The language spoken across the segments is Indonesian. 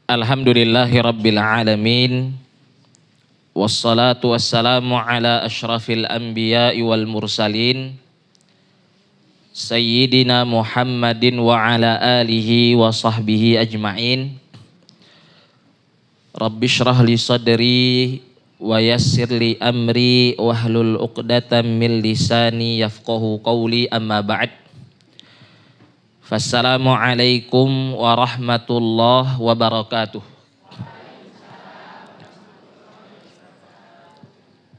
Alhamdulillahi Rabbil Alamin. Wassalatu wassalamu ala ashrafil anbiya'i wal mursalin Sayyidina Muhammadin wa ala alihi wa sahbihi ajma'in. Rabbi shrah li sadri wa yassir li amri wahlul uqdatam min lisani yafqahu qawli, amma ba'd. Fassalamualaikum warahmatullahi wabarakatuh.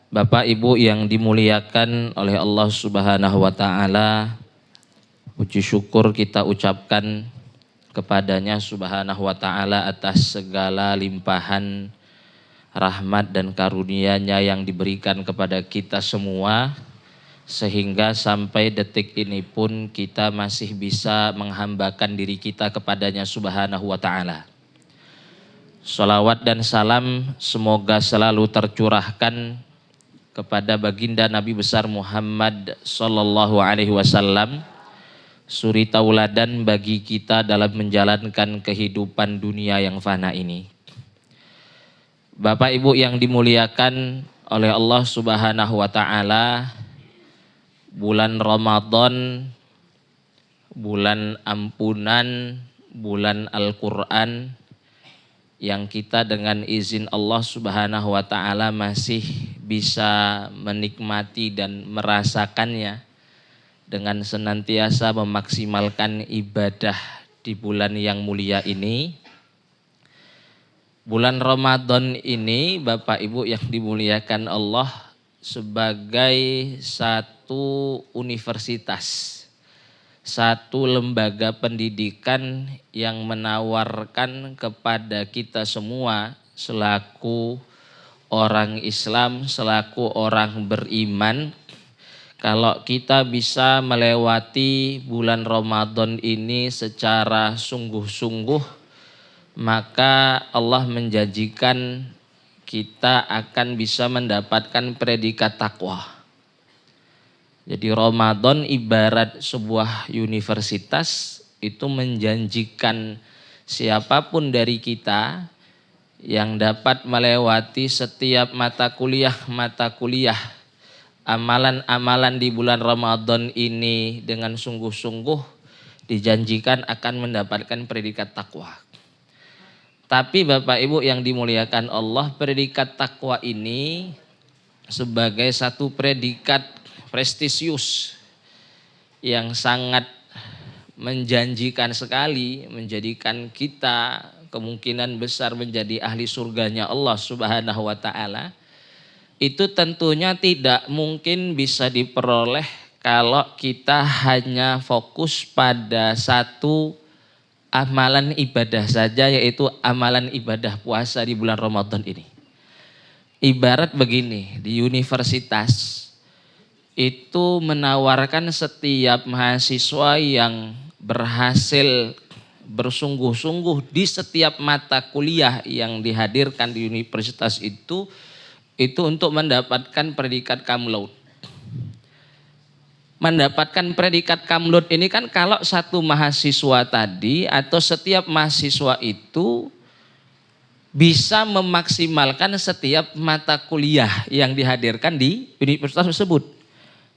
Bapak Ibu yang dimuliakan oleh Allah Subhanahu wa taala, puji syukur kita ucapkan kepadanya Subhanahu wa taala atas segala limpahan rahmat dan karunia-Nya yang diberikan kepada kita semua, sehingga sampai detik ini pun kita masih bisa menghambakan diri kita kepadanya Subhanahu wa ta'ala. Salawat dan salam semoga selalu tercurahkan kepada baginda Nabi besar Muhammad sallallahu alaihi wasallam, suri tauladan bagi kita dalam menjalankan kehidupan dunia yang fana ini. Bapak Ibu yang dimuliakan oleh Allah Subhanahu wa ta'ala, bulan Ramadan, bulan ampunan, bulan Al-Quran, yang kita dengan izin Allah Subhanahu wa ta'ala masih bisa menikmati dan merasakannya dengan senantiasa memaksimalkan ibadah di bulan yang mulia ini. Bulan Ramadan ini, Bapak Ibu yang dimuliakan Allah, sebagai satu universitas, satu lembaga pendidikan yang menawarkan kepada kita semua selaku orang Islam, selaku orang beriman, kalau kita bisa melewati bulan Ramadan ini secara sungguh-sungguh, maka Allah menjanjikan kita akan bisa mendapatkan predikat takwa. Jadi Ramadan ibarat sebuah universitas, itu menjanjikan siapapun dari kita yang dapat melewati setiap mata kuliah, amalan-amalan di bulan Ramadan ini dengan sungguh-sungguh, dijanjikan akan mendapatkan predikat takwa. Tapi Bapak Ibu yang dimuliakan Allah, predikat takwa ini sebagai satu predikat prestisius yang sangat menjanjikan sekali, menjadikan kita kemungkinan besar menjadi ahli surganya Allah Subhanahu wa ta'ala. Itu tentunya tidak mungkin bisa diperoleh kalau kita hanya fokus pada satu amalan ibadah saja, yaitu amalan ibadah puasa di bulan Ramadan ini. Ibarat begini, di universitas itu menawarkan setiap mahasiswa yang berhasil bersungguh-sungguh di setiap mata kuliah yang dihadirkan di universitas itu untuk mendapatkan predikat cum laude. Mendapatkan predikat cum laude ini kan kalau satu mahasiswa tadi atau setiap mahasiswa itu bisa memaksimalkan setiap mata kuliah yang dihadirkan di universitas tersebut.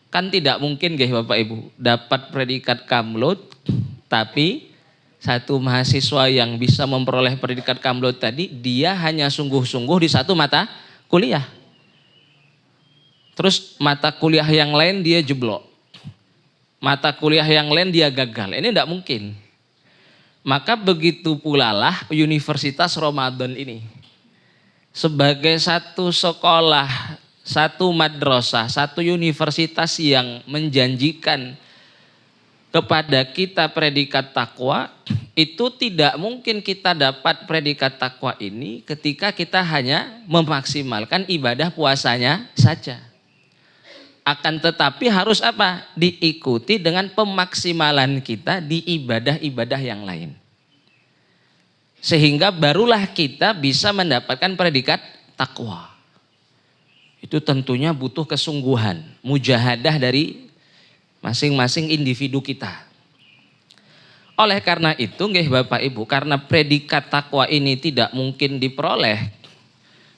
Kan tidak mungkin Bapak Ibu dapat predikat cum laude, tapi satu mahasiswa yang bisa memperoleh predikat cum laude tadi, dia hanya sungguh-sungguh di satu mata kuliah. Terus mata kuliah yang lain dia jeblok. Mata kuliah yang lain dia gagal. Ini tidak mungkin. Maka begitu pula lah Universitas Ramadan ini. Sebagai satu sekolah, satu madrasah, satu universitas yang menjanjikan kepada kita predikat takwa, itu tidak mungkin kita dapat predikat takwa ini ketika kita hanya memaksimalkan ibadah puasanya saja. Akan tetapi harus apa? Diikuti dengan pemaksimalan kita di ibadah-ibadah yang lain. Sehingga barulah kita bisa mendapatkan predikat takwa. Itu tentunya butuh kesungguhan, mujahadah dari masing-masing individu kita. Oleh karena itu nggih Bapak Ibu, karena predikat takwa ini tidak mungkin diperoleh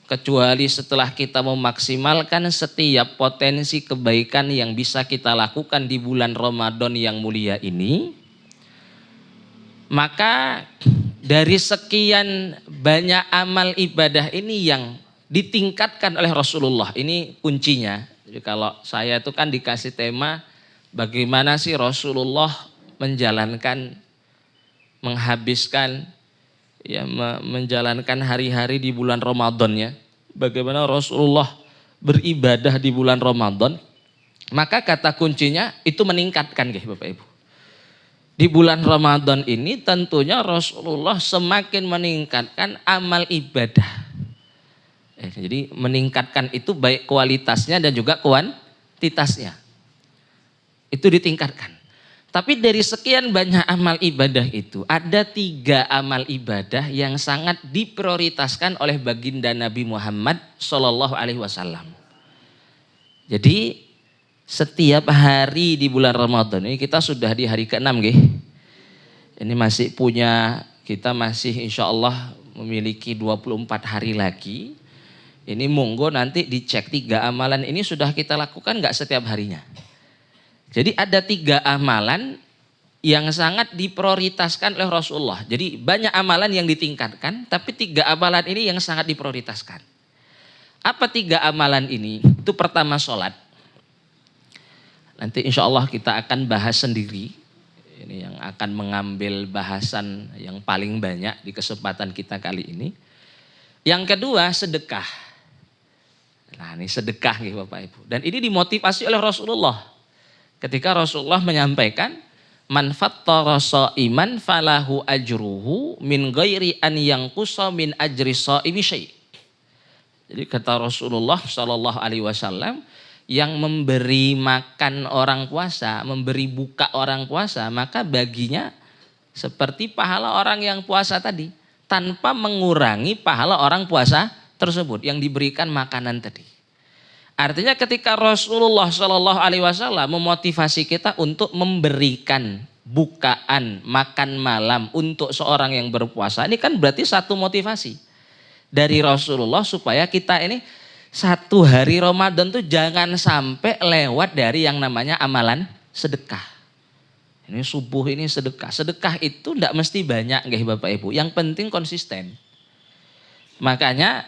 kecuali setelah kita memaksimalkan setiap potensi kebaikan yang bisa kita lakukan di bulan Ramadan yang mulia ini. Maka dari sekian banyak amal ibadah ini yang ditingkatkan oleh Rasulullah, ini kuncinya. Jadi kalau saya itu kan dikasih tema bagaimana sih Rasulullah menghabiskan ya menjalankan hari-hari di bulan Ramadan ya. Bagaimana Rasulullah beribadah di bulan Ramadan? Maka kata kuncinya itu meningkatkan nggih Bapak Ibu. Di bulan Ramadan ini tentunya Rasulullah semakin meningkatkan amal ibadah. Jadi meningkatkan itu baik kualitasnya dan juga kuantitasnya. Itu ditingkatkan. Tapi dari sekian banyak amal ibadah itu ada 3 amal ibadah yang sangat diprioritaskan oleh baginda Nabi Muhammad Shallallahu Alaihi Wasallam. Jadi setiap hari di bulan Ramadan ini kita sudah di hari ke-6 nggih. Ini kita masih insya Allah memiliki 24 hari lagi. Ini monggo nanti dicek 3 amalan ini sudah kita lakukan nggak setiap harinya. Jadi ada 3 amalan yang sangat diprioritaskan oleh Rasulullah. Jadi banyak amalan yang ditingkatkan, tapi 3 amalan ini yang sangat diprioritaskan. Apa 3 amalan ini? Itu pertama sholat. Nanti insya Allah kita akan bahas sendiri. Ini yang akan mengambil bahasan yang paling banyak di kesempatan kita kali ini. Yang kedua sedekah. Nah ini sedekah nih Bapak Ibu. Dan ini dimotivasi oleh Rasulullah. Ketika Rasulullah menyampaikan man fattara shaiman falahu ajruhu min ghairi an yanqusa min ajri shaimi syai'. Jadi kata Rasulullah Shallallahu Alaihi Wasallam, yang memberi makan orang puasa, memberi buka orang puasa, maka baginya seperti pahala orang yang puasa tadi, tanpa mengurangi pahala orang puasa tersebut yang diberikan makanan tadi. Artinya ketika Rasulullah Shallallahu Alaihi Wasallam memotivasi kita untuk memberikan bukaan makan malam untuk seorang yang berpuasa, ini kan berarti satu motivasi dari Rasulullah supaya kita ini 1 hari Ramadan tuh jangan sampai lewat dari yang namanya amalan sedekah. Ini subuh ini sedekah. Sedekah itu tidak mesti banyak nggih Bapak Ibu. Yang penting konsisten. Makanya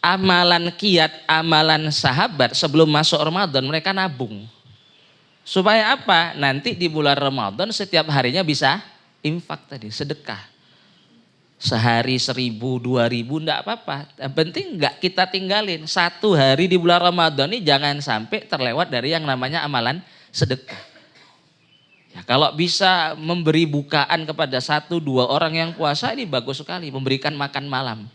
amalan kiat, amalan sahabat sebelum masuk Ramadan mereka nabung. Supaya apa? Nanti di bulan Ramadan setiap harinya bisa infak tadi, sedekah. Sehari 1.000, 2.000 enggak apa-apa. Yang penting enggak kita tinggalin. 1 hari di bulan Ramadan ini jangan sampai terlewat dari yang namanya amalan sedekah. Ya, kalau bisa memberi bukaan kepada 1-2 orang yang puasa ini bagus sekali. Memberikan makan malam.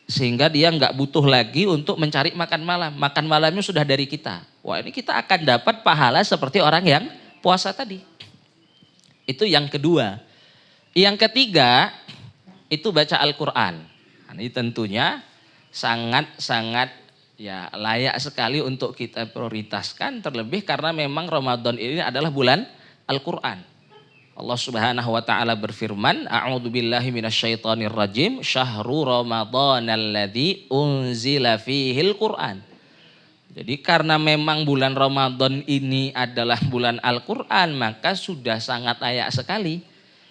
Sehingga dia enggak butuh lagi untuk mencari makan malam. Makan malamnya sudah dari kita. Wah ini kita akan dapat pahala seperti orang yang puasa tadi. Itu yang kedua. Yang ketiga itu baca Al-Quran. Nah, ini tentunya sangat-sangat ya layak sekali untuk kita prioritaskan, terlebih karena memang Ramadan ini adalah bulan Al-Quran. Allah Subhanahu wa taala berfirman, a'udzubillahi minasyaitonirrajim, syahrul ramadhanalladzi unzila fihil Qur'an. Jadi karena memang bulan Ramadan ini adalah bulan Al-Quran, maka sudah sangat layak sekali.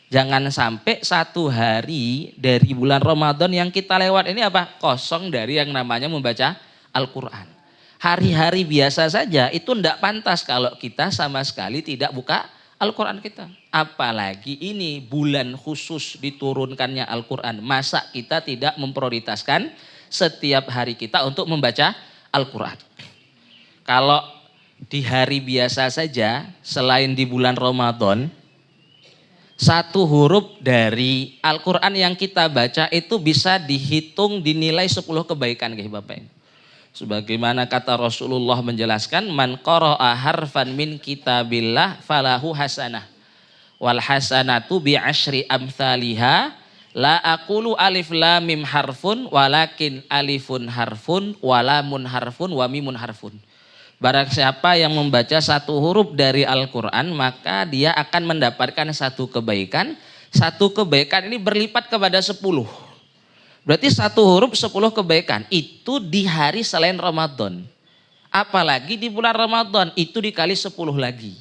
Jangan sampai 1 hari dari bulan Ramadan yang kita lewat ini apa? Kosong dari yang namanya membaca Al-Quran. Hari-hari biasa saja itu tidak pantas kalau kita sama sekali tidak buka Al-Quran kita. Apalagi ini bulan khusus diturunkannya Al-Quran. Masa kita tidak memprioritaskan setiap hari kita untuk membaca Al-Quran. Kalau di hari biasa saja selain di bulan Ramadan, 1 huruf dari Al-Quran yang kita baca itu bisa dihitung dinilai 10 kebaikan nggih Bapak. Sebagaimana kata Rasulullah menjelaskan, man qara'a harfan min kitabillah falahu hasanah wal hasanatu bi asyri amthaliha la aqulu alif lam mim harfun walakin alifun harfun wa lamun harfun wa mimun harfun. Barang siapa yang membaca 1 huruf dari Al-Quran, maka dia akan mendapatkan 1 kebaikan Satu kebaikan ini berlipat kepada 10. Berarti satu huruf 10 kebaikan. Itu di hari selain Ramadan. Apalagi di bulan Ramadan itu dikali 10 lagi.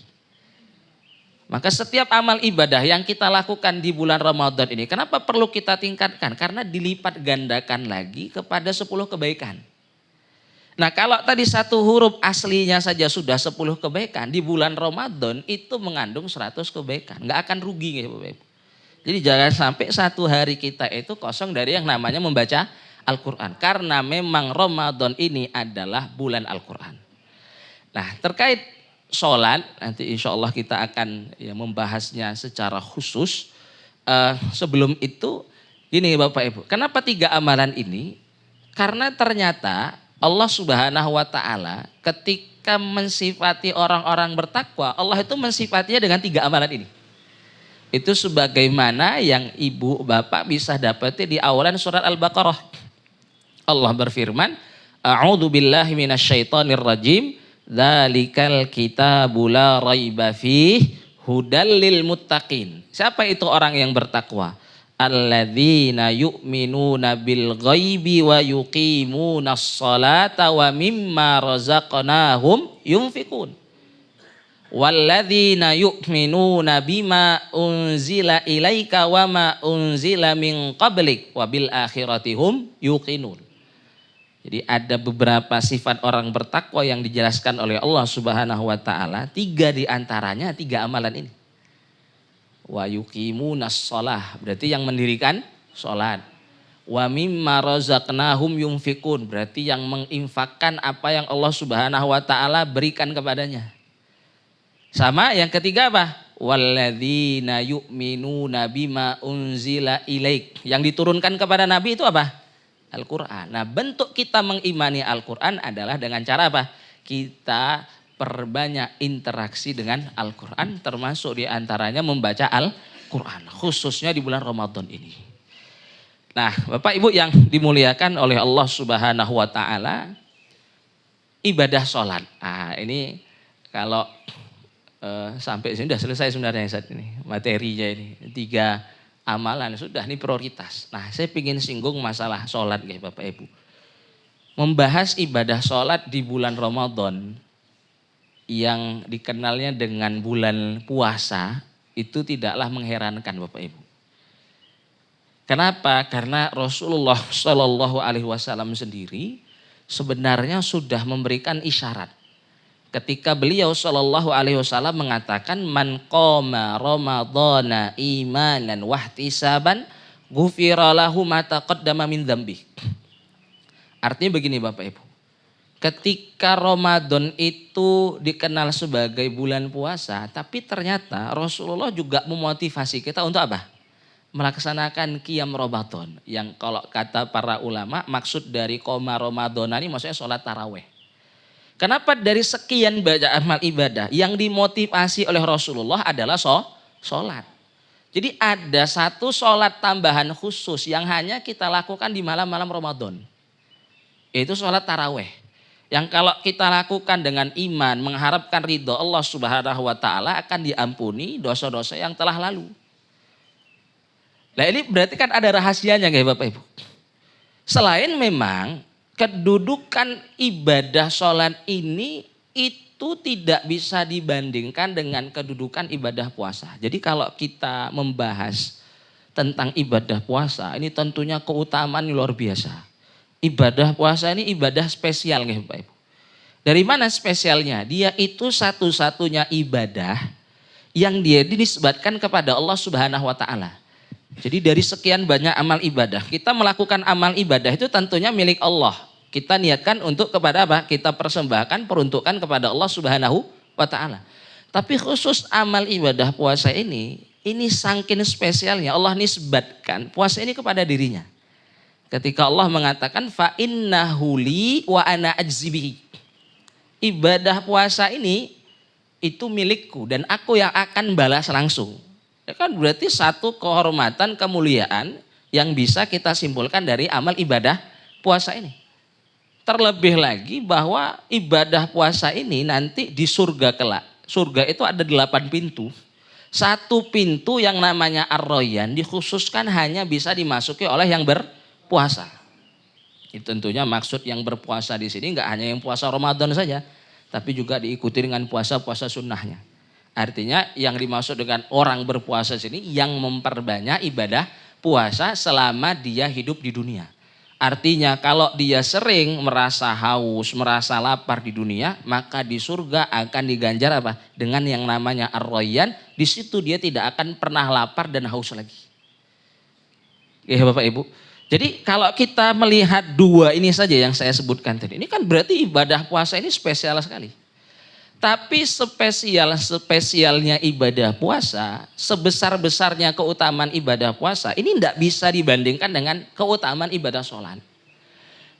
Maka setiap amal ibadah yang kita lakukan di bulan Ramadan ini, kenapa perlu kita tingkatkan? Karena dilipat gandakan lagi kepada 10 kebaikan. Nah kalau tadi satu huruf aslinya saja sudah 10 kebaikan, di bulan Ramadan itu mengandung 100 kebaikan. Nggak akan rugi ya Bapak Ibu. Jadi jangan sampai satu hari kita itu kosong dari yang namanya membaca Al-Quran. Karena memang Ramadan ini adalah bulan Al-Quran. Nah terkait sholat, nanti insya Allah kita akan ya, membahasnya secara khusus. Sebelum itu, gini Bapak Ibu, kenapa 3 amalan ini? Karena ternyata Allah Subhanahu wa Ta'ala ketika mensifati orang-orang bertakwa, Allah itu mensifatinya dengan 3 amalan ini. Itu sebagaimana yang ibu bapak bisa dapati di awalan surat Al-Baqarah. Allah berfirman, A'udzu billahi minasyaitonir rajim. Dzalikal kitabu la raiba fih hudal lil muttaqin. Siapa itu orang yang bertakwa? Alladzina yu'minuna bil ghaibi wa yuqimunas sholata wa mimma razaqnahum yunfikun. Walladzina yu'minuna bima unzila ilaika wa ma unzila min qablik wa bil akhirati hum yuqinun. Jadi ada beberapa sifat orang bertakwa yang dijelaskan oleh Allah Subhanahu wa Ta'ala. 3 diantaranya 3 amalan ini. Wa yuqimunas shalah, berarti yang mendirikan sholat. Wa mimma razaqnahum yunfikun, berarti yang menginfakkan apa yang Allah Subhanahu wa Ta'ala berikan kepadanya. Sama yang ketiga apa? Walladzina yu'minuna bima unzila ilaik. Yang diturunkan kepada Nabi itu apa? Al-Quran. Nah bentuk kita mengimani Al-Quran adalah dengan cara apa? Kita perbanyak interaksi dengan Al-Quran, termasuk diantaranya membaca Al-Quran. Khususnya di bulan Ramadan ini. Nah Bapak Ibu yang dimuliakan oleh Allah Subhanahu wa Ta'ala, ibadah sholat. Nah ini kalau sampai sini sudah selesai sebenarnya saat ini materinya ini 3 amalan sudah ini prioritas. Nah saya ingin singgung masalah sholat ya Bapak Ibu. Membahas ibadah sholat di bulan Ramadan yang dikenalnya dengan bulan puasa itu tidaklah mengherankan Bapak Ibu. Kenapa? Karena Rasulullah Shallallahu Alaihi Wasallam sendiri sebenarnya sudah memberikan isyarat. Ketika beliau Shallallahu Alaihi Wasallam mengatakan man qoma ramadhana imanan wahtisaban ghufira lahu ma taqaddama min dzambi. Artinya begini Bapak Ibu. Ketika Ramadan itu dikenal sebagai bulan puasa, tapi ternyata Rasulullah juga memotivasi kita untuk apa? Melaksanakan qiyam Ramadan. Yang kalau kata para ulama maksud dari qoma ramadhana ini maksudnya sholat taraweh. Kenapa dari sekian banyak amal ibadah yang dimotivasi oleh Rasulullah adalah sholat. Jadi ada satu sholat tambahan khusus yang hanya kita lakukan di malam-malam Ramadan. Yaitu sholat taraweh. Yang kalau kita lakukan dengan iman, mengharapkan ridho Allah Subhanahu wa Ta'ala akan diampuni dosa-dosa yang telah lalu. Nah ini berarti kan ada rahasianya ya Bapak Ibu. Selain memang kedudukan ibadah sholat ini itu tidak bisa dibandingkan dengan kedudukan ibadah puasa. Jadi kalau kita membahas tentang ibadah puasa ini tentunya keutamaan luar biasa. Ibadah puasa ini ibadah spesial nih Bapak Ibu. Dari mana spesialnya? Dia itu satu-satunya ibadah yang dia dinisbatkan kepada Allah Subhanahu wa Ta'ala. Jadi dari sekian banyak amal ibadah, kita melakukan amal ibadah itu tentunya milik Allah. Kita niatkan untuk kepada apa? Kita persembahkan, peruntukan kepada Allah Subhanahu wa Ta'ala. Tapi khusus amal ibadah puasa ini saking spesialnya Allah nisbatkan puasa ini kepada dirinya. Ketika Allah mengatakan fa innahu li wa ana ajzibihi. Ibadah puasa ini itu milikku dan aku yang akan balas langsung. Ya kan berarti satu kehormatan, kemuliaan yang bisa kita simpulkan dari amal ibadah puasa ini. Terlebih lagi bahwa ibadah puasa ini nanti di surga kelak. Surga itu ada 8 pintu. Satu pintu yang namanya Ar-Rayyan dikhususkan hanya bisa dimasuki oleh yang berpuasa. Itu tentunya maksud yang berpuasa di sini nggak hanya yang puasa Ramadan saja, tapi juga diikuti dengan puasa-puasa sunnahnya. Artinya yang dimaksud dengan orang berpuasa sini yang memperbanyak ibadah puasa selama dia hidup di dunia. Artinya kalau dia sering merasa haus, merasa lapar di dunia, maka di surga akan diganjar apa? Dengan yang namanya Ar-Rayyan, di situ dia tidak akan pernah lapar dan haus lagi. Ya Bapak Ibu. Jadi kalau kita melihat dua ini saja yang saya sebutkan tadi, ini kan berarti ibadah puasa ini spesial sekali. Tapi spesialnya ibadah puasa, sebesar-besarnya keutamaan ibadah puasa, ini tidak bisa dibandingkan dengan keutamaan ibadah sholat.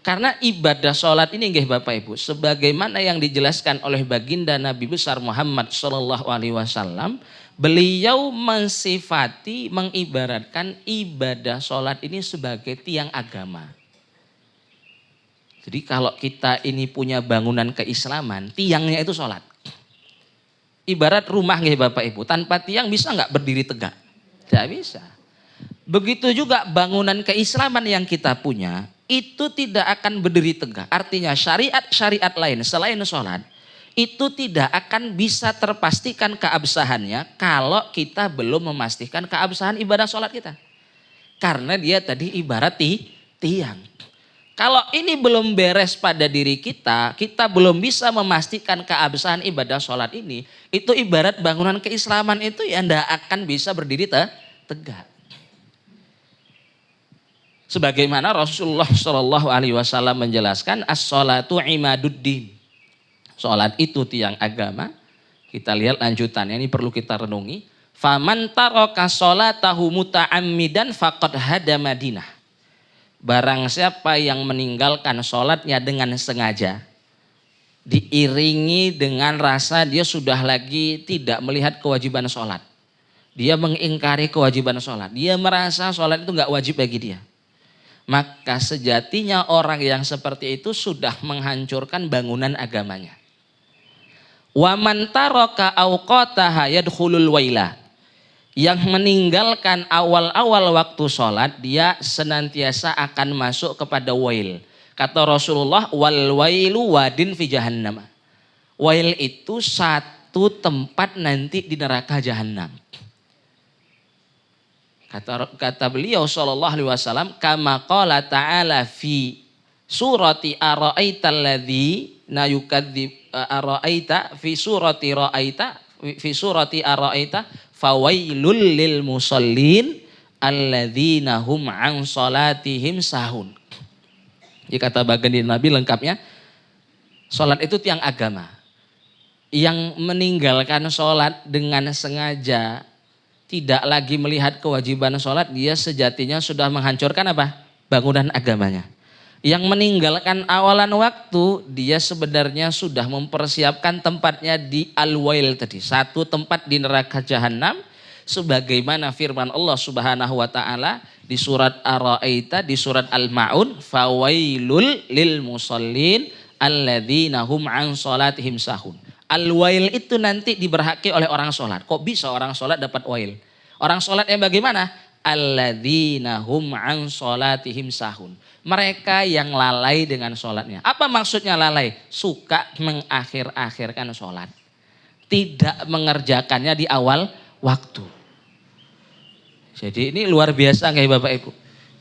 Karena ibadah sholat ini nggih Bapak Ibu, sebagaimana yang dijelaskan oleh baginda Nabi besar Muhammad SAW, beliau mensifati, mengibaratkan ibadah sholat ini sebagai tiang agama. Jadi kalau kita ini punya bangunan keislaman, tiangnya itu sholat. Ibarat rumah nih Bapak Ibu, tanpa tiang bisa nggak berdiri tegak? Tidak bisa. Begitu juga bangunan keislaman yang kita punya, itu tidak akan berdiri tegak. Artinya syariat-syariat lain selain sholat, itu tidak akan bisa terpastikan keabsahannya kalau kita belum memastikan keabsahan ibadah sholat kita. Karena dia tadi ibarat tiang. Kalau ini belum beres pada diri kita, kita belum bisa memastikan keabsahan ibadah sholat ini, itu ibarat bangunan keislaman itu ya tidak akan bisa berdiri tegak. Sebagaimana Rasulullah SAW menjelaskan, as-sholatu imaduddin. Sholat itu tiang agama. Kita lihat lanjutannya, ini perlu kita renungi. Faman taraka sholatahu muta'ammidan faqad hadama dinah. Barang siapa yang meninggalkan sholatnya dengan sengaja, diiringi dengan rasa dia sudah lagi tidak melihat kewajiban sholat. Dia mengingkari kewajiban sholat. Dia merasa sholat itu gak wajib bagi dia. Maka sejatinya orang yang seperti itu sudah menghancurkan bangunan agamanya. Wa man taraka awqataha yadkhulul waila. Yang meninggalkan awal-awal waktu sholat, dia senantiasa akan masuk kepada wail. Kata Rasulullah, wal wailu wadin fi jahannam. Wail itu satu tempat nanti di neraka jahannam. Kata beliau sallallahu alaihi wasallam, kama qala ta'ala fi surati ara'aita alladhi nayukadzib ara'aita fi surati ra'aita fi surati ara'aita fawailul lil musallin alladzina hum an salatihim sahun. Jadi kata baginda Nabi lengkapnya, salat itu tiang agama. Yang meninggalkan salat dengan sengaja, tidak lagi melihat kewajiban salat, dia sejatinya sudah menghancurkan apa? Bangunan agamanya. Yang meninggalkan awalan waktu, dia sebenarnya sudah mempersiapkan tempatnya di al-wail tadi. Satu tempat di neraka jahanam, sebagaimana firman Allah Subhanahu wa taala di surat Ar-Ra'aita, di surat Al-Ma'un, fawailul lil musallin alladzina hum an salatihim sahun. Al-wail itu nanti diberhaki oleh orang sholat. Kok bisa orang sholat dapat wail? Orang sholat yang bagaimana? Alladzina hum an salatihim sahun. Mereka yang lalai dengan sholatnya. Apa maksudnya lalai? Suka mengakhir-akhirkan sholat. Tidak mengerjakannya di awal waktu. Jadi ini luar biasa nggak Bapak Ibu?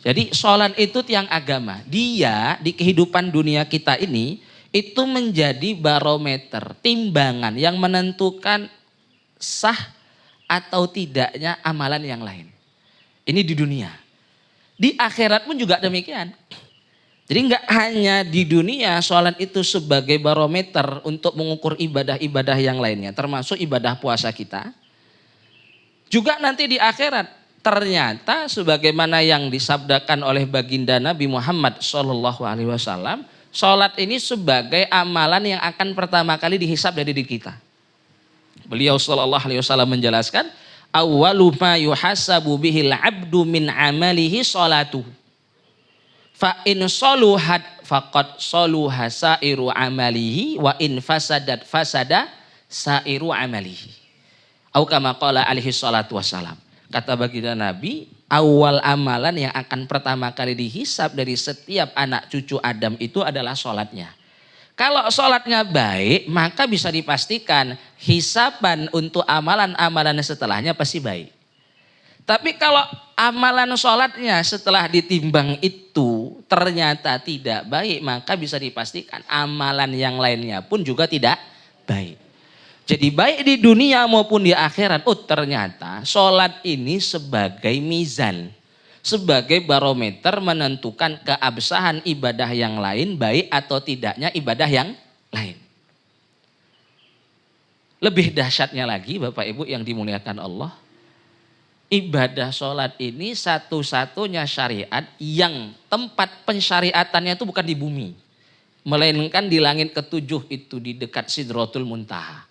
Jadi sholat itu tiang agama. Dia di kehidupan dunia kita ini itu menjadi barometer, timbangan yang menentukan sah atau tidaknya amalan yang lain. Ini di dunia. Di akhirat pun juga demikian. Jadi enggak hanya di dunia sholat itu sebagai barometer untuk mengukur ibadah-ibadah yang lainnya. Termasuk ibadah puasa kita. Juga nanti di akhirat ternyata sebagaimana yang disabdakan oleh baginda Nabi Muhammad SAW. Sholat ini sebagai amalan yang akan pertama kali dihisab dari diri kita. Beliau SAW menjelaskan. Awwalu ma yuhasabu bihil abdu min amalihi sholatuhu. Fa in soluhat faqad soluha sairu amalihi wa in fasadat fasada sairu amalihi. Au kama qala alaihi salatu wassalam. Kata baginda Nabi, awal amalan yang akan pertama kali dihisab dari setiap anak cucu Adam itu adalah sholatnya. Kalau sholatnya baik, maka bisa dipastikan hisaban untuk amalan-amalan setelahnya pasti baik. Tapi kalau amalan sholatnya setelah ditimbang itu ternyata tidak baik, maka bisa dipastikan amalan yang lainnya pun juga tidak baik. Jadi baik di dunia maupun di akhirat, ternyata sholat ini sebagai mizan, sebagai barometer menentukan keabsahan ibadah yang lain, baik atau tidaknya ibadah yang lain. Lebih dahsyatnya lagi Bapak Ibu yang dimuliakan Allah, ibadah sholat ini satu-satunya syariat yang tempat pensyariatannya itu bukan di bumi, melainkan di langit ketujuh itu di dekat Sidratul Muntaha.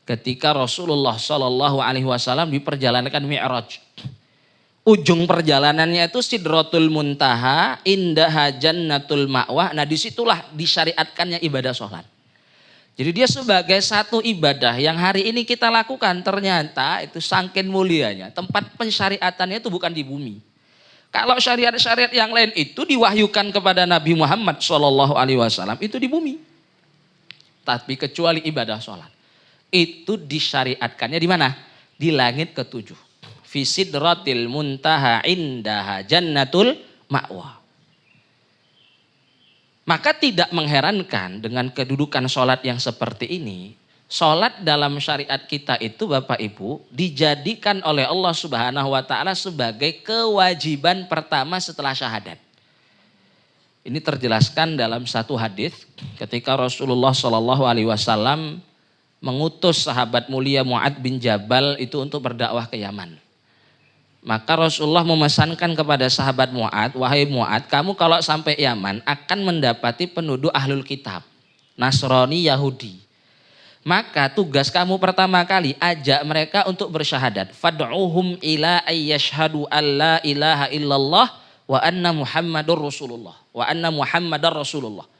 Ketika Rasulullah Shallallahu Alaihi Wasallam diperjalankan Mi'raj, ujung perjalanannya itu Sidratul Muntaha, indaha jannatul ma'wah. Nah disitulah disyariatkannya ibadah sholat. Jadi dia sebagai satu ibadah yang hari ini kita lakukan, ternyata itu saking mulianya. Tempat pensyariatannya itu bukan di bumi. Kalau syariat-syariat yang lain itu diwahyukan kepada Nabi Muhammad Shallallahu Alaihi Wasallam itu di bumi. Tapi kecuali ibadah sholat, itu disyariatkannya di mana? Di langit ketujuh. Fi sidratil muntaha indaha jannatul ma'wa. Maka tidak mengherankan dengan kedudukan sholat yang seperti ini. Sholat dalam syariat kita itu Bapak Ibu dijadikan oleh Allah Subhanahu wa ta'ala sebagai kewajiban pertama setelah syahadat. Ini terjelaskan dalam satu hadis ketika Rasulullah Shallallahu Alaihi Wasallam mengutus sahabat mulia Mu'ad bin Jabal itu untuk berdakwah ke Yaman. Maka Rasulullah memesankan kepada sahabat Mu'ad, wahai Mu'ad, kamu kalau sampai Yaman akan mendapati penduduk ahlul kitab, Nasrani, Yahudi. Maka tugas kamu pertama kali ajak mereka untuk bersyahadat. Fad'uhum ila ayyashhadu alla ilaha illallah wa anna Muhammadur Rasulullah. Wa anna Muhammadar Rasulullah.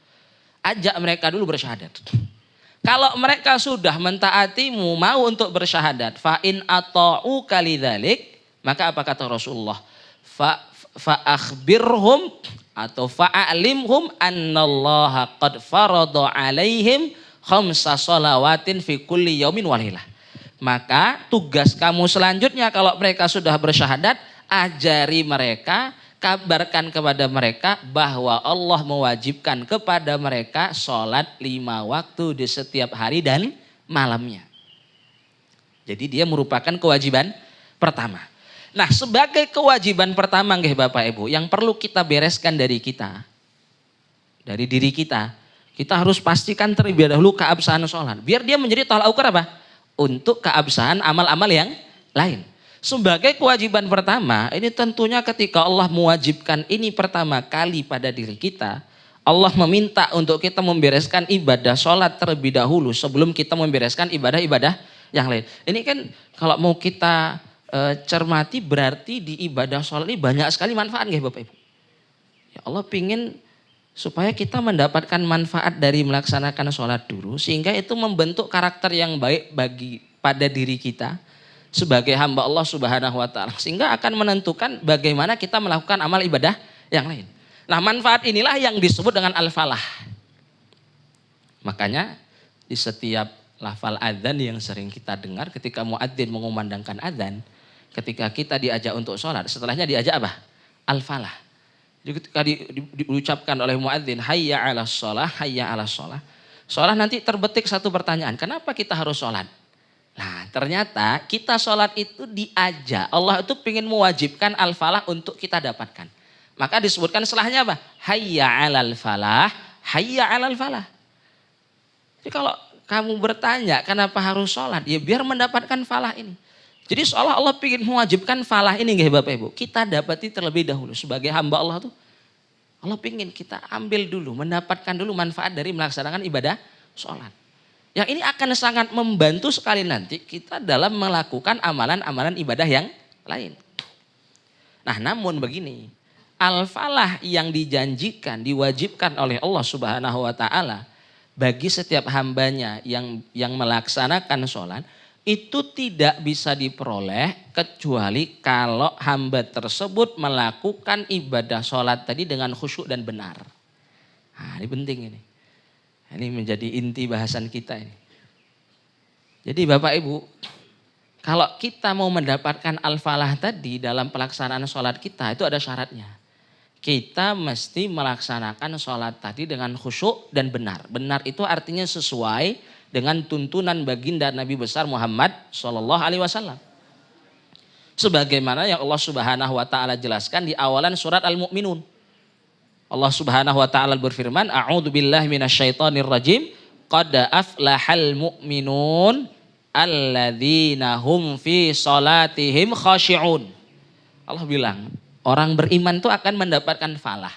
Ajak mereka dulu bersyahadat. Kalau mereka sudah mentaatimu, mau untuk bersyahadat, fa in ata'u kalidzalik, maka apa kata Rasulullah? Fa akhbirhum atau fa'alimhum annallaha qad farada alaihim khamsa shalawatin fi kulli yaumin wa lailah. Maka tugas kamu selanjutnya kalau mereka sudah bersyahadat, ajari mereka, kabarkan kepada mereka bahwa Allah mewajibkan kepada mereka sholat 5 waktu di setiap hari dan malamnya. Jadi dia merupakan kewajiban pertama. Nah sebagai kewajiban pertama nggih Bapak Ibu yang perlu kita bereskan dari kita, dari diri kita harus pastikan terlebih dahulu keabsahan sholat. Biar dia menjadi tolak ukur apa? Untuk keabsahan amal-amal yang lain. Sebagai kewajiban pertama, ini tentunya ketika Allah mewajibkan ini pertama kali pada diri kita, Allah meminta untuk kita membereskan ibadah sholat terlebih dahulu sebelum kita membereskan ibadah-ibadah yang lain. Ini kan kalau mau kita cermati berarti di ibadah sholat ini banyak sekali manfaat ya Bapak Ibu. Ya Allah pingin supaya kita mendapatkan manfaat dari melaksanakan sholat dulu sehingga itu membentuk karakter yang baik pada diri kita sebagai hamba Allah Subhanahu wa ta'ala sehingga akan menentukan bagaimana kita melakukan amal ibadah yang lain. Nah manfaat inilah yang disebut dengan al-falah. Makanya di setiap lafal adzan yang sering kita dengar ketika muadzin mengumandangkan adzan, ketika kita diajak untuk sholat, setelahnya diajak apa? Al-falah. Jadi ketika diucapkan oleh muadzin hayya 'alas shalah, hayya 'alas shalah. Sholat nanti terbetik satu pertanyaan, kenapa kita harus sholat? Nah ternyata kita sholat itu diajak. Allah itu ingin mewajibkan al-falah untuk kita dapatkan. Maka disebutkan setelahnya apa? Hayya 'alal falah, hayya 'alal falah. Jadi kalau kamu bertanya kenapa harus sholat? Ya biar mendapatkan falah ini. Jadi seolah Allah ingin mewajibkan falah ini nggih Bapak Ibu. Kita dapati terlebih dahulu sebagai hamba Allah tuh. Allah ingin kita ambil dulu, mendapatkan dulu manfaat dari melaksanakan ibadah sholat. Yang ini akan sangat membantu sekali nanti kita dalam melakukan amalan-amalan ibadah yang lain. Nah namun begini, al-falah yang dijanjikan, diwajibkan oleh Allah Subhanahu wa ta'ala bagi setiap hambanya yang melaksanakan sholat, itu tidak bisa diperoleh kecuali kalau hamba tersebut melakukan ibadah sholat tadi dengan khusyuk dan benar. Nah, ini penting ini. Ini menjadi inti bahasan kita ini. Jadi Bapak Ibu, kalau kita mau mendapatkan al-falah tadi dalam pelaksanaan sholat kita, itu ada syaratnya. Kita mesti melaksanakan sholat tadi dengan khusyuk dan benar. Benar itu artinya sesuai dengan tuntunan baginda Nabi besar Muhammad Sallallahu Alaihi Wasallam. Sebagaimana yang Allah Subhanahu Wa Taala jelaskan di awalan surat Al-Mu'minun. Allah Subhanahu Wa Taala berfirman, A'udzu billahi minasyaitonir rajim, qad aflahal mu'minun alladzina hum fi salatihim khashi'un. Allah bilang, orang beriman itu akan mendapatkan falah.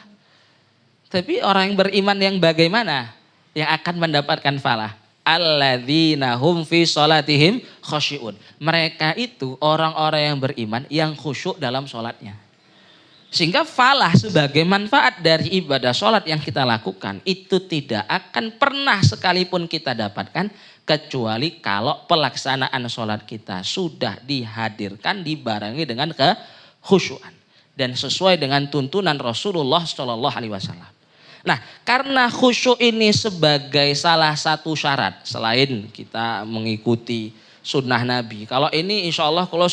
Tapi orang yang beriman yang bagaimana yang akan mendapatkan falah? Alladzina hum fi salatihim khashi'un. Mereka itu orang-orang yang beriman yang khusyuk dalam sholatnya. Sehingga falah sebagai manfaat dari ibadah sholat yang kita lakukan itu tidak akan pernah sekalipun kita dapatkan kecuali kalau pelaksanaan sholat kita sudah dihadirkan, dibarengi dengan kekhusyuan dan sesuai dengan tuntunan Rasulullah Shallallahu Alaihi Wasallam. Nah, karena khusyuk ini sebagai salah satu syarat selain kita mengikuti sunnah Nabi. Kalau ini insya Allah kalau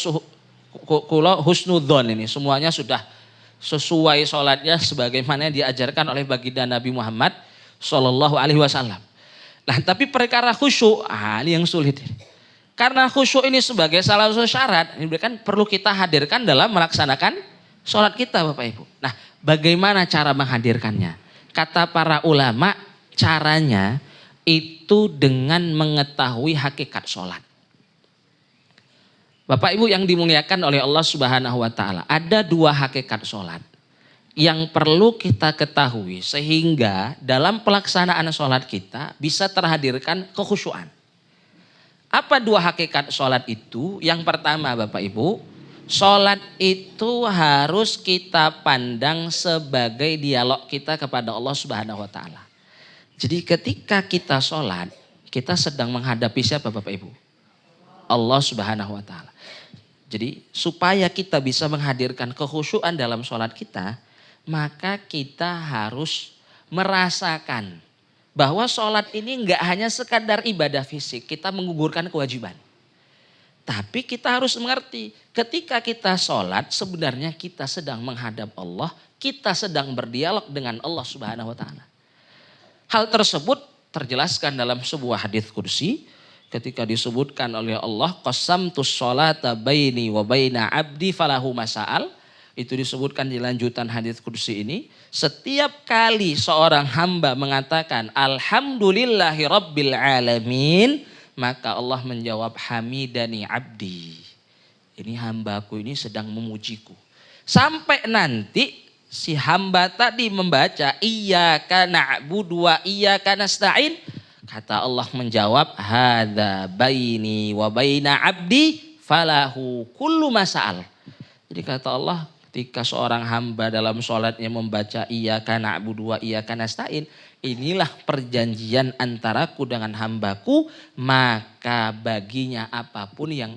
husnudzon ini semuanya sudah sesuai sholatnya sebagaimana diajarkan oleh baginda Nabi Muhammad Sallallahu Alaihi Wasallam. Nah, tapi perkara khusyuk, ini yang sulit. Karena khusyuk ini sebagai salah satu syarat, ini kan perlu kita hadirkan dalam melaksanakan sholat kita, Bapak Ibu. Nah, bagaimana cara menghadirkannya? Kata para ulama, caranya itu dengan mengetahui hakikat sholat. Bapak Ibu yang dimuliakan oleh Allah Subhanahu Wa Taala, ada dua hakikat sholat yang perlu kita ketahui sehingga dalam pelaksanaan sholat kita bisa terhadirkan kekhusyuan. Apa dua hakikat sholat itu? Yang pertama Bapak Ibu, sholat itu harus kita pandang sebagai dialog kita kepada Allah Subhanahu Wa Taala. Jadi ketika kita sholat, kita sedang menghadapi siapa Bapak Ibu? Allah Subhanahu Wa Taala. Jadi supaya kita bisa menghadirkan kekhusyuan dalam sholat kita, maka kita harus merasakan bahwa sholat ini enggak hanya sekadar ibadah fisik, kita menggugurkan kewajiban. Tapi kita harus mengerti ketika kita sholat sebenarnya kita sedang menghadap Allah, kita sedang berdialog dengan Allah Subhanahu Wa Taala. Hal tersebut terjelaskan dalam sebuah hadits qudsi ketika disebutkan oleh Allah, qasamtus sholata baini wa baina abdi falahu masa'al. Itu disebutkan di lanjutan hadits qudsi ini. Setiap kali seorang hamba mengatakan alhamdulillahi rabbil alamin, maka Allah menjawab hamidani abdi. Ini hambaku ini sedang memujiku. Sampai nanti si hamba tadi membaca iyyaka na'budu wa iyyaka nasta'in. Kata Allah menjawab hadza baini wa baina abdi falahu kullu masa'al. Jadi kata Allah ketika seorang hamba dalam sholatnya membaca iyyaka na'budu wa iyyaka nasta'in, inilah perjanjian antaraku dengan hambaku, maka baginya apapun yang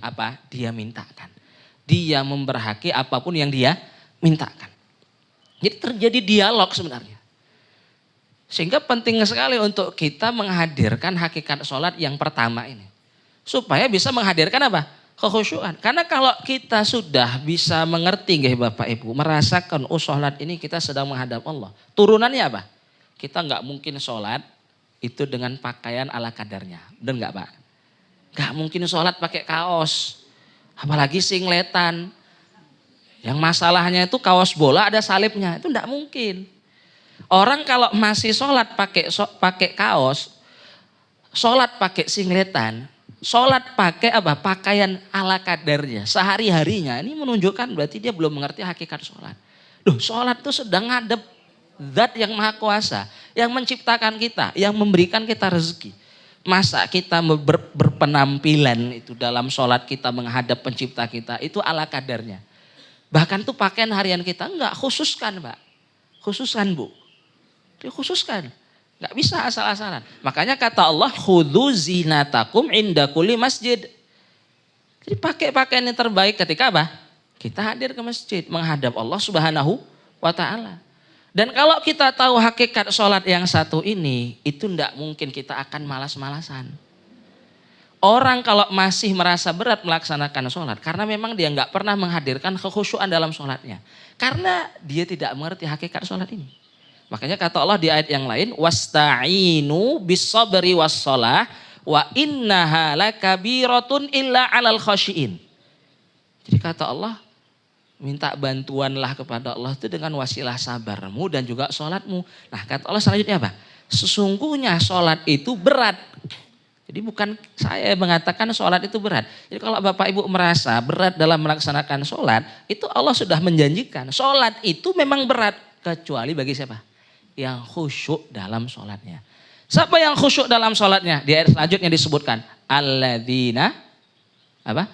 dia mintakan. Dia memberhaki apapun yang dia mintakan. Jadi terjadi dialog sebenarnya. Sehingga penting sekali untuk kita menghadirkan hakikat sholat yang pertama ini. Supaya bisa menghadirkan apa? Kekhusyuan. Karena kalau kita sudah bisa mengerti Bapak Ibu, merasakan sholat ini kita sedang menghadap Allah. Turunannya apa? Kita nggak mungkin sholat itu dengan pakaian ala kadarnya. Benar nggak Pak? Nggak mungkin sholat pakai kaos. Apalagi singletan. Yang masalahnya itu kaos bola ada salibnya. Itu nggak mungkin. Orang kalau masih sholat pakai kaos, sholat pakai singletan, sholat pakai apa? Pakaian ala kadarnya, sehari-harinya. Ini menunjukkan berarti dia belum mengerti hakikat sholat. Sholat itu sedang ngadep Zat yang Maha Kuasa, yang menciptakan kita, yang memberikan kita rezeki. Masa kita berpenampilan itu dalam sholat kita menghadap pencipta kita, itu ala kadarnya. Bahkan tuh pakaian harian kita, enggak, khususkan Mbak. Khususkan Bu. Dikhususkan. Nggak bisa asal-asalan. Makanya kata Allah, khudzu zinatakum inda kulli masjid. Jadi pakai pakaian yang terbaik ketika apa? Kita hadir ke masjid menghadap Allah Subhanahu wa taala. Dan kalau kita tahu hakikat sholat yang satu ini, itu tidak mungkin kita akan malas-malasan. Orang kalau masih merasa berat melaksanakan sholat, karena memang dia nggak pernah menghadirkan kekhusyuan dalam sholatnya. Karena dia tidak mengerti hakikat sholat ini. Makanya kata Allah di ayat yang lain, wasta'inu bis-sabri was-shalah wa innaha lakabiratun illa 'alal khasyiin. Jadi kata Allah, minta bantuanlah kepada Allah itu dengan wasilah sabarmu dan juga sholatmu. Nah kata Allah selanjutnya apa? Sesungguhnya sholat itu berat. Jadi bukan saya mengatakan sholat itu berat. Jadi kalau Bapak Ibu merasa berat dalam melaksanakan sholat, itu Allah sudah menjanjikan. Sholat itu memang berat. Kecuali bagi siapa? Yang khusyuk dalam sholatnya. Siapa yang khusyuk dalam sholatnya? Di ayat selanjutnya disebutkan. Alladzina apa?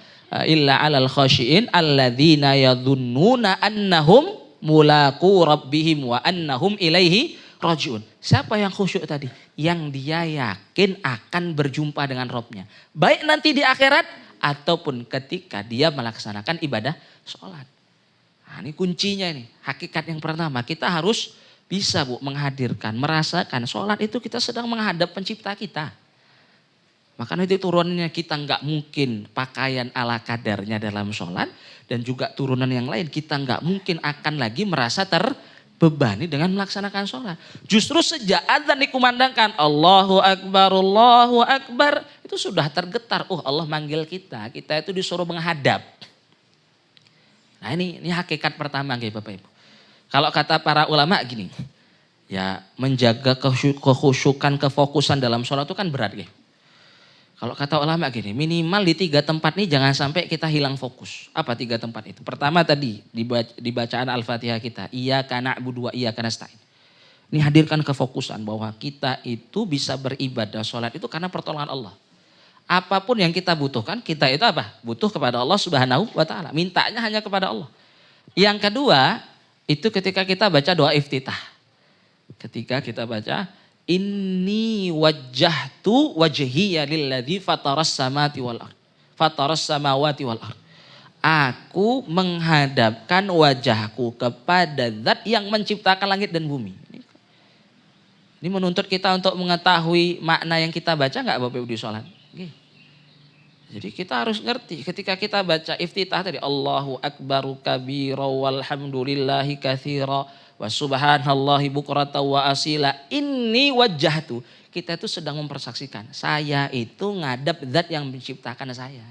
Illa 'alal khasyiin alladzina yadhunnuna annahum mulaqu rabbihim wa annahum ilaihi rajiun. Siapa yang khusyuk tadi? Yang dia yakin akan berjumpa dengan Rabbnya. Baik nanti di akhirat ataupun ketika dia melaksanakan ibadah sholat. Nah, ini kuncinya ini. Hakikat yang pertama, kita harus bisa Bu menghadirkan, merasakan sholat itu kita sedang menghadap pencipta kita. Maka nanti turunannya kita nggak mungkin pakaian ala kadarnya dalam sholat. Dan juga turunan yang lain kita nggak mungkin akan lagi merasa terbebani dengan melaksanakan sholat. Justru sejak adzan dikumandangkan Allahu Akbar. Itu sudah tergetar. Allah manggil kita. Kita itu disuruh menghadap. Nah ini hakikat pertama Bapak Ibu. Kalau kata para ulama gini. Ya menjaga kekhusyukan, kefokusan dalam sholat itu kan berat gitu. Kalau kata ulama gini, minimal di 3 tempat ini jangan sampai kita hilang fokus. Apa 3 tempat itu? Pertama tadi di bacaan Al-Fatihah kita, iyyaka na'budu wa iyyaka nasta'in. Ini hadirkan kefokusan bahwa kita itu bisa beribadah sholat itu karena pertolongan Allah. Apapun yang kita butuhkan, kita itu apa? Butuh kepada Allah Subhanahu wa taala. Mintanya hanya kepada Allah. Yang kedua, itu ketika kita baca doa iftitah. Ketika kita baca Inni wajjahtu wajhiya lilladzi fataras samawati wal ard. Fataras samawati wal ard. Aku menghadapkan wajahku kepada zat yang menciptakan langit dan bumi. Ini menuntut kita untuk mengetahui makna yang kita baca enggak Bapak Ibu di sholat? Jadi kita harus ngerti ketika kita baca iftitah tadi Allahu akbaru kabira walhamdulillahi katsira wa subhanallahi bukrata wa asila inni wajjahtu. Kita itu sedang mempersaksikan saya itu ngadap zat yang menciptakan saya.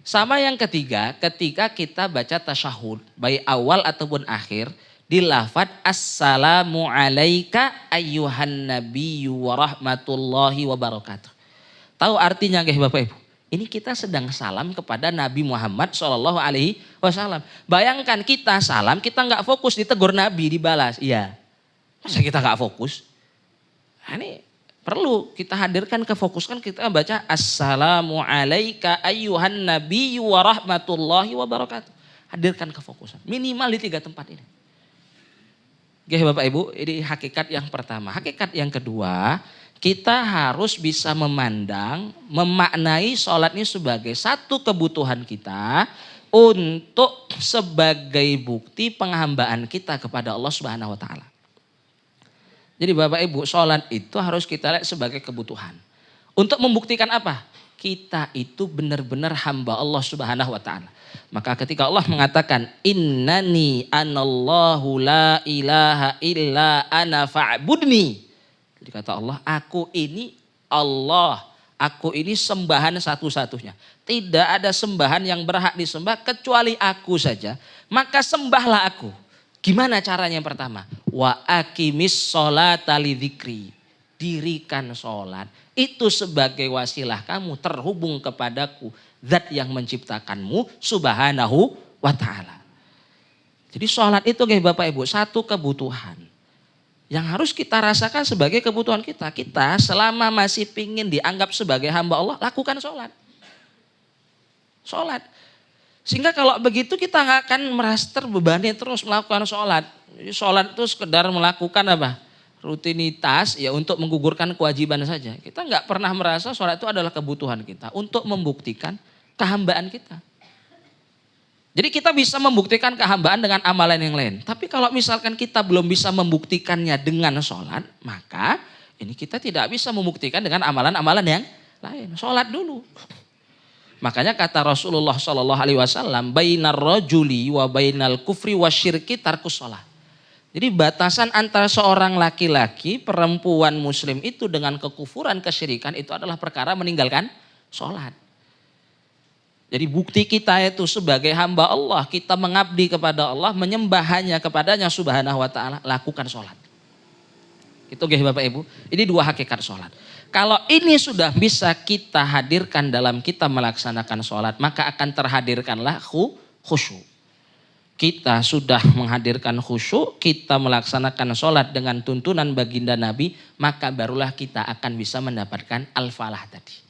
Sama yang ketiga, ketika kita baca tasyahud baik awal ataupun akhir di lafaz assalamu alaika ayyuhan nabiyyu wa rahmatullahi wa barakatuh. Tahu artinya nggih Bapak Ibu? Ini kita sedang salam kepada Nabi Muhammad SAW. Bayangkan kita salam, kita nggak fokus ditegur Nabi, dibalas. Iya. Masa kita nggak fokus? Nah, ini perlu kita hadirkan, kefokuskan, kita baca assalamu alaika ayyuhan nabiyyu wa rahmatullahi wa barakatuh. Hadirkan kefokusan. Minimal di 3 tempat ini. Oke Bapak Ibu, ini hakikat yang pertama. Hakikat yang kedua, kita harus bisa memandang, memaknai sholat ini sebagai satu kebutuhan kita untuk sebagai bukti penghambaan kita kepada Allah Subhanahu wa taala. Jadi Bapak Ibu, sholat itu harus kita lihat sebagai kebutuhan. Untuk membuktikan apa? Kita itu benar-benar hamba Allah Subhanahu wa taala. Maka ketika Allah mengatakan innani anallahu la ilaha illa ana fa'budni. Jadi kata Allah, aku ini Allah, aku ini sembahan satu-satunya. Tidak ada sembahan yang berhak disembah kecuali aku saja. Maka sembahlah aku. Gimana caranya yang pertama? Wa aqimis sholata lidzikri. Dirikan sholat. Itu sebagai wasilah kamu terhubung kepadaku. Zat yang menciptakanmu subhanahu wa ta'ala. Jadi sholat itu Bapak Ibu satu kebutuhan. Yang harus kita rasakan sebagai kebutuhan kita. Kita selama masih pingin dianggap sebagai hamba Allah, lakukan sholat. Sholat. Sehingga kalau begitu kita nggak akan merasa terbebani terus melakukan sholat. Jadi sholat itu sekedar melakukan apa? Rutinitas ya untuk menggugurkan kewajiban saja. Kita nggak pernah merasa sholat itu adalah kebutuhan kita. Untuk membuktikan kehambaan kita. Jadi kita bisa membuktikan kehambaan dengan amalan yang lain. Tapi kalau misalkan kita belum bisa membuktikannya dengan sholat, maka ini kita tidak bisa membuktikan dengan amalan-amalan yang lain. Sholat dulu. Makanya kata Rasulullah SAW, bainar rajuli wa bainal kufri wa syirki tarkus sholat. Jadi batasan antara seorang laki-laki, perempuan muslim itu dengan kekufuran, kesyirikan itu adalah perkara meninggalkan sholat. Jadi bukti kita itu sebagai hamba Allah, kita mengabdi kepada Allah, menyembah hanya kepadanya subhanahu wa ta'ala, lakukan sholat. Itu Bapak Ibu, ini dua hakikat sholat. Kalau ini sudah bisa kita hadirkan dalam kita melaksanakan sholat, maka akan terhadirkanlah khusyuk. Kita sudah menghadirkan khusyuk, kita melaksanakan sholat dengan tuntunan baginda Nabi, maka barulah kita akan bisa mendapatkan al-falah tadi.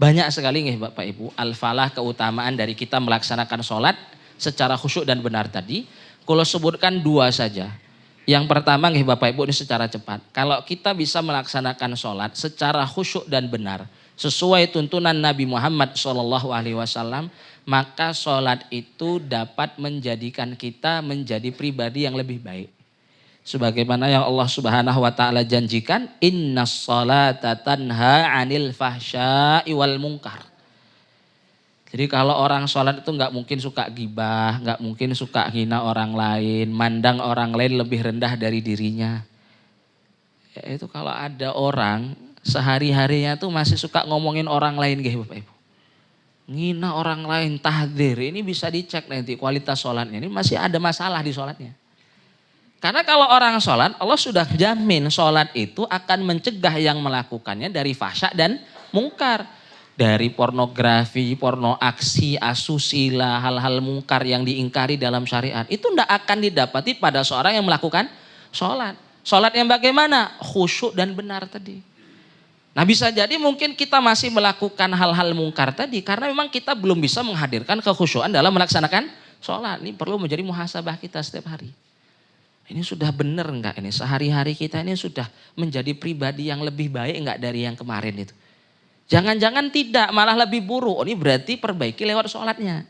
Banyak sekali nih Bapak Ibu, al-falah keutamaan dari kita melaksanakan sholat secara khusyuk dan benar tadi. Kalau sebutkan dua saja. Yang pertama nih Bapak Ibu ini secara cepat. Kalau kita bisa melaksanakan sholat secara khusyuk dan benar, sesuai tuntunan Nabi Muhammad SAW, maka sholat itu dapat menjadikan kita menjadi pribadi yang lebih baik. Sebagaimana yang Allah Subhanahu wa ta'ala janjikan, innas sholata tanha 'anil fahsya'i wal munkar. Jadi kalau orang sholat itu nggak mungkin suka gibah, nggak mungkin suka hina orang lain, mandang orang lain lebih rendah dari dirinya. Ya itu kalau ada orang sehari-harinya tuh masih suka ngomongin orang lain gitu Bapak Ibu. Ngina orang lain, tahdzir, ini bisa dicek nanti kualitas sholatnya. Ini masih ada masalah di sholatnya. Karena kalau orang sholat, Allah sudah jamin sholat itu akan mencegah yang melakukannya dari fahsya dan mungkar. Dari pornografi, porno aksi, asusila, hal-hal mungkar yang diingkari dalam syariat. Itu tidak akan didapati pada seorang yang melakukan sholat. Sholat yang bagaimana? Khusyuk dan benar tadi. Nah bisa jadi mungkin kita masih melakukan hal-hal mungkar tadi karena memang kita belum bisa menghadirkan kekhusyuan dalam melaksanakan sholat. Ini perlu menjadi muhasabah kita setiap hari. Ini sudah benar enggak ini? Sehari-hari kita ini sudah menjadi pribadi yang lebih baik enggak dari yang kemarin itu? Jangan-jangan tidak, malah lebih buruk. Ini berarti perbaiki lewat sholatnya.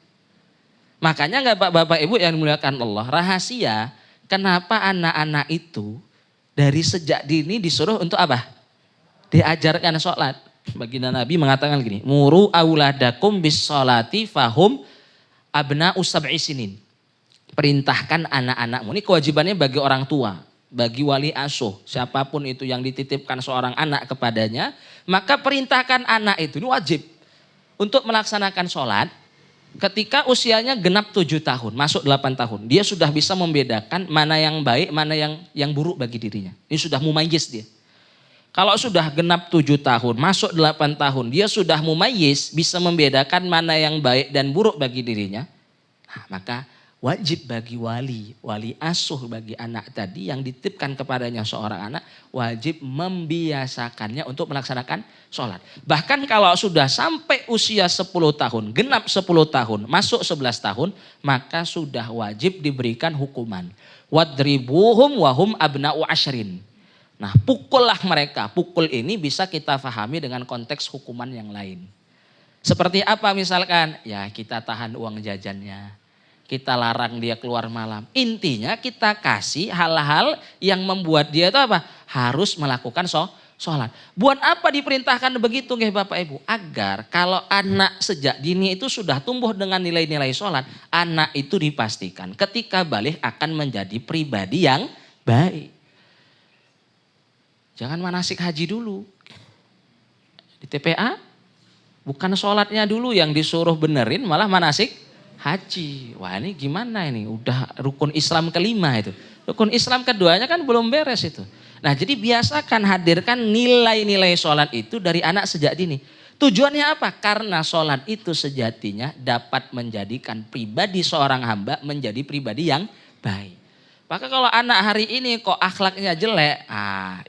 Makanya enggak Bapak Ibu yang dimuliakan Allah, rahasia kenapa anak-anak itu dari sejak dini disuruh untuk apa? Diajarkan sholat. Baginda Nabi mengatakan gini, muru auladakum bis sholati fahum abna'u sab'i sinin. Perintahkan anak-anakmu, ini kewajibannya bagi orang tua, bagi wali asuh, siapapun itu yang dititipkan seorang anak kepadanya, maka perintahkan anak itu, ini wajib untuk melaksanakan sholat ketika usianya genap 7 tahun, masuk 8 tahun. Dia sudah bisa membedakan mana yang baik, mana yang buruk bagi dirinya. Ini sudah mumayyiz dia. Kalau sudah genap 7 tahun, masuk 8 tahun, dia sudah mumayyiz, bisa membedakan mana yang baik dan buruk bagi dirinya. Nah, maka wajib bagi wali asuh bagi anak tadi yang dititipkan kepadanya seorang anak, wajib membiasakannya untuk melaksanakan sholat. Bahkan kalau sudah sampai usia 10 tahun, genap 10 tahun, masuk 11 tahun, maka sudah wajib diberikan hukuman. Wadribuhum wahum abna'u asyrin. Nah pukullah mereka, pukul ini bisa kita pahami dengan konteks hukuman yang lain. Seperti apa misalkan? Ya kita tahan uang jajannya, kita larang dia keluar malam. Intinya kita kasih hal-hal yang membuat dia itu apa? Harus melakukan sholat. Buat apa diperintahkan begitu nggih Bapak Ibu? Agar kalau anak sejak dini itu sudah tumbuh dengan nilai-nilai sholat, anak itu dipastikan ketika balik akan menjadi pribadi yang baik. Jangan manasik haji dulu. Di TPA bukan sholatnya dulu yang disuruh benerin, malah manasik haji. Wah ini gimana ini? Udah rukun Islam kelima itu. Rukun Islam keduanya kan belum beres itu. Nah jadi biasakan hadirkan nilai-nilai sholat itu dari anak sejak dini. Tujuannya apa? Karena sholat itu sejatinya dapat menjadikan pribadi seorang hamba menjadi pribadi yang baik. Maka kalau anak hari ini kok akhlaknya jelek,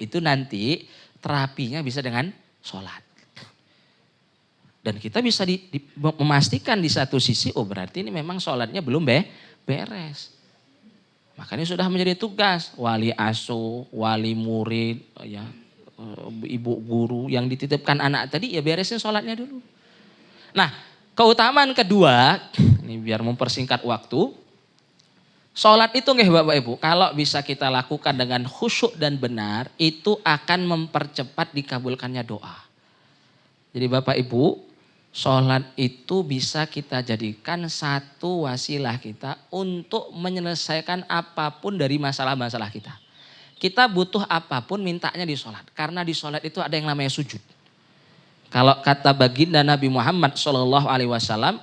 itu nanti terapinya bisa dengan sholat. Dan kita bisa memastikan di satu sisi, oh berarti ini memang sholatnya belum beres. Makanya sudah menjadi tugas wali asuh, wali murid, ya, ibu guru yang dititipkan anak tadi ya beresin sholatnya dulu. Nah Keutamaan kedua, ini biar mempersingkat waktu. Sholat itu nggih Bapak Ibu, kalau bisa kita lakukan dengan khusyuk dan benar, itu akan mempercepat dikabulkannya doa. Jadi Bapak Ibu, sholat itu bisa kita jadikan satu wasilah kita untuk menyelesaikan apapun dari masalah-masalah kita. Kita butuh apapun mintanya di sholat, karena di sholat itu ada yang namanya sujud. Kalau kata baginda Nabi Muhammad SAW,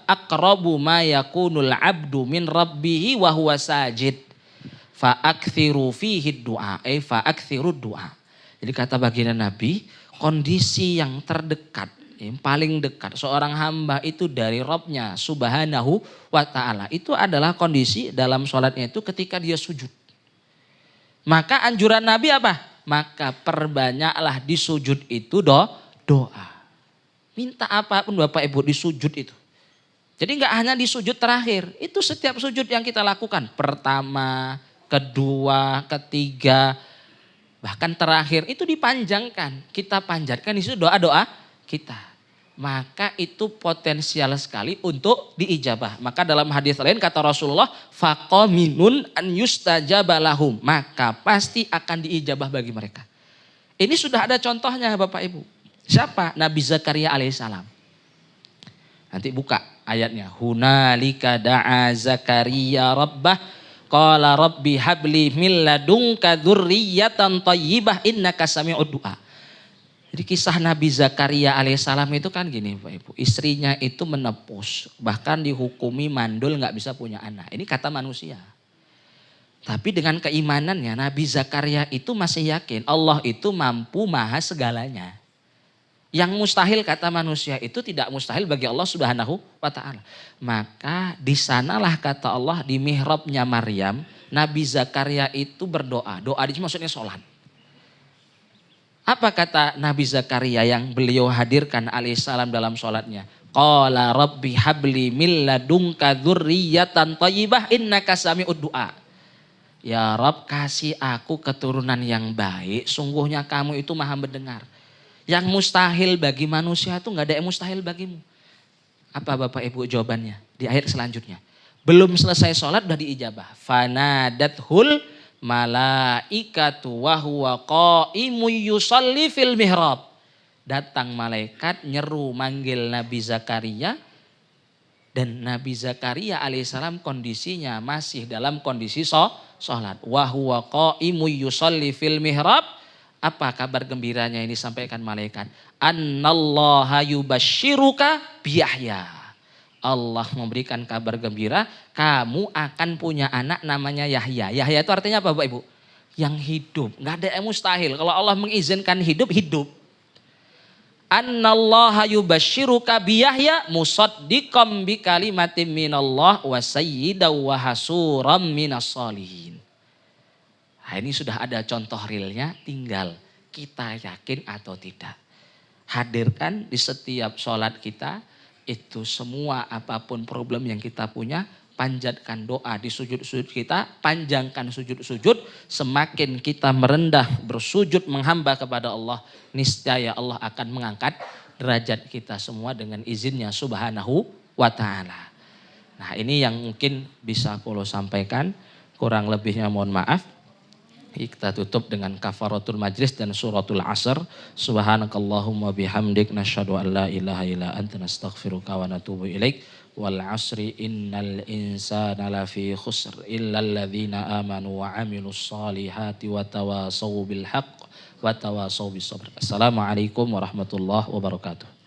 aqrabu ma yakunul abdu min rabbihi wa huwa sajid. Fa'akthiru fihi du'a, fa'akthiru du'a. Jadi kata baginda Nabi, kondisi yang terdekat, yang paling dekat seorang hamba itu dari Rabbnya subhanahu wa ta'ala. Itu adalah kondisi dalam sholatnya itu ketika dia sujud. Maka anjuran Nabi apa? Maka perbanyaklah di sujud itu doa. Minta apapun Bapak Ibu di sujud itu. Jadi nggak hanya di sujud terakhir. Itu setiap sujud yang kita lakukan. Pertama, kedua, ketiga. Bahkan terakhir itu dipanjangkan. Kita panjatkan di situ doa-doa kita. Maka itu potensial sekali untuk diijabah. Maka dalam hadis lain kata Rasulullah, faqaminun an yustajaba lahum. Maka pasti akan diijabah bagi mereka. Ini sudah ada contohnya Bapak Ibu. Siapa? Nabi Zakaria alaihissalam. Nanti buka ayatnya. Hunalika da'a Zakaria rabbah. Qala rabbi habli min ladunka dzurriyyatan thayyibah innaka sami'ud du'a. Jadi kisah Nabi Zakaria alaihissalam itu kan gini Bapak Ibu. Istrinya itu menepus. Bahkan dihukumi mandul gak bisa punya anak. Ini kata manusia. Tapi dengan keimanannya Nabi Zakaria itu masih yakin Allah itu mampu maha segalanya. Yang mustahil kata manusia itu tidak mustahil bagi Allah Subhanahu wa ta'ala. Maka di sanalah kata Allah di mihrabnya Maryam, Nabi Zakaria itu berdoa. Doa itu maksudnya sholat. Apa kata Nabi Zakaria yang beliau hadirkan alaihissalam dalam sholatnya? Qala rabbi habli min ladunka dzurriyyatan thayyibah innaka sami'ud du'a. Ya Rabb, kasih aku keturunan yang baik, sungguhnya kamu itu maha mendengar. Yang mustahil bagi manusia itu nggak ada yang mustahil bagimu. Apa Bapak Ibu jawabannya di ayat selanjutnya? Belum selesai sholat udah diijabah. Fanadathul malaikatu wa huwa qaimun yusalli fil mihrab. Datang malaikat nyeru manggil Nabi Zakaria. Dan Nabi Zakaria alaihissalam kondisinya masih dalam kondisi sholat. Wa huwa qaimun yusalli fil mihrab. Apa kabar gembiranya ini disampaikan malaikat? Annallaha yubashshiruka biyahya. Allah memberikan kabar gembira, kamu akan punya anak namanya Yahya. Yahya itu artinya apa Bapak Ibu? Yang hidup, nggak ada yang mustahil. Kalau Allah mengizinkan hidup, hidup. Annallaha yubashshiruka biyahya musaddiqam bi kalimatin minallah wa sayyidaw wa hasuram minas sholihin. Nah, ini sudah ada contoh realnya, tinggal kita yakin atau tidak. Hadirkan di setiap sholat kita, itu semua apapun problem yang kita punya, panjatkan doa di sujud-sujud kita, panjangkan sujud-sujud, semakin kita merendah, bersujud, menghamba kepada Allah, niscaya Allah akan mengangkat derajat kita semua dengan izinnya subhanahu wa ta'ala. Nah ini yang mungkin bisa aku sampaikan, kurang lebihnya mohon maaf. Kita tutup dengan kafaratul majlis dan suratul asr. Subhanakallahumma bihamdik nasyhadu an la ilaha illa anta nastaghfiruka wa natubu ilaik. Wal asri innal insana lafi khusr illa alladzina amanu wa amilus solihati wa tawasaw bil haqq wa tawasaw bis sabr. Assalamualaikum warahmatullahi wabarakatuh.